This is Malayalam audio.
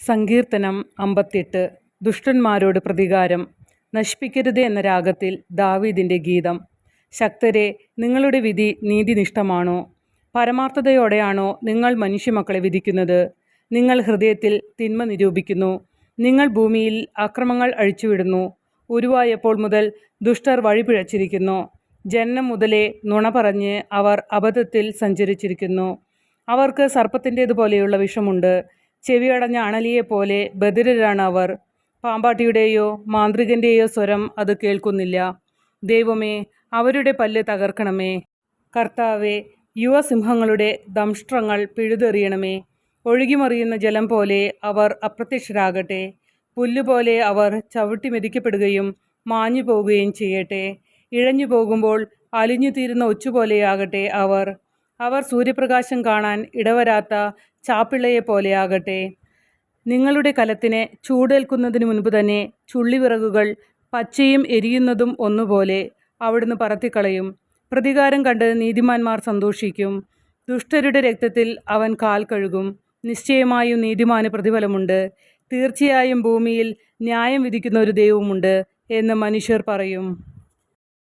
സങ്കീർത്തനം 58. ദുഷ്ടന്മാരോട് പ്രതികാരം. നശിപ്പിക്കരുതേ എന്ന രാഗത്തിൽ ദാവീദിൻ്റെ ഗീതം. ശക്തരെ, നിങ്ങളുടെ വിധി നീതിനിഷ്ഠമാണോ? പരമാർത്ഥതയോടെയാണോ നിങ്ങൾ മനുഷ്യമക്കളെ വിധിക്കുന്നത്? നിങ്ങൾ ഹൃദയത്തിൽ തിന്മ നിരൂപിക്കുന്നു. നിങ്ങൾ ഭൂമിയിൽ അക്രമങ്ങൾ അഴിച്ചുവിടുന്നു. ഉരുവായപ്പോൾ മുതൽ ദുഷ്ടർ വഴിപിഴച്ചിരിക്കുന്നു. ജനനം മുതലേ നുണ പറഞ്ഞ് അവർ അബദ്ധത്തിൽ സഞ്ചരിച്ചിരിക്കുന്നു. അവർക്ക് സർപ്പത്തിൻ്റേതുപോലെയുള്ള വിഷമുണ്ട്. ചെവിയടഞ്ഞ അണലിയെപ്പോലെ ബധിരരാണ് അവർ. പാമ്പാട്ടിയുടെയോ മാന്ത്രികൻ്റെയോ സ്വരം അത് കേൾക്കുന്നില്ല. ദൈവമേ, അവരുടെ പല്ല് തകർക്കണമേ. കർത്താവെ, യുവസിംഹങ്ങളുടെ ദംഷ്ട്രങ്ങൾ പിഴുതെറിയണമേ. ഒഴുകിമറിയുന്ന ജലം പോലെ അവർ അപ്രത്യക്ഷരാകട്ടെ. പുല്ലുപോലെ അവർ ചവിട്ടി മെതിക്കപ്പെടുകയും മാഞ്ഞു പോവുകയും ചെയ്യട്ടെ. ഇഴഞ്ഞു പോകുമ്പോൾ അലിഞ്ഞുതീരുന്ന ഒച്ചുപോലെയാകട്ടെ അവർ. അവർ സൂര്യപ്രകാശം കാണാൻ ഇടവരാത്ത ചാപ്പിള്ളയെപ്പോലെയാകട്ടെ. നിങ്ങളുടെ കലത്തിന് ചൂടേൽക്കുന്നതിന് മുൻപ് തന്നെ ചുള്ളിവിറകുകൾ പച്ചയും എരിയുന്നതും ഒന്നുപോലെ അവിടുന്ന് പറത്തിക്കളയും. പ്രതികാരം കണ്ട് നീതിമാന്മാർ സന്തോഷിക്കും. ദുഷ്ടരുടെ രക്തത്തിൽ അവൻ കാൽ കഴുകും. നിശ്ചയമായും നീതിമാന് പ്രതിഫലമുണ്ട്. തീർച്ചയായും ഭൂമിയിൽ ന്യായം വിധിക്കുന്ന ഒരു ദൈവമുണ്ട് എന്ന് മനുഷ്യർ പറയും.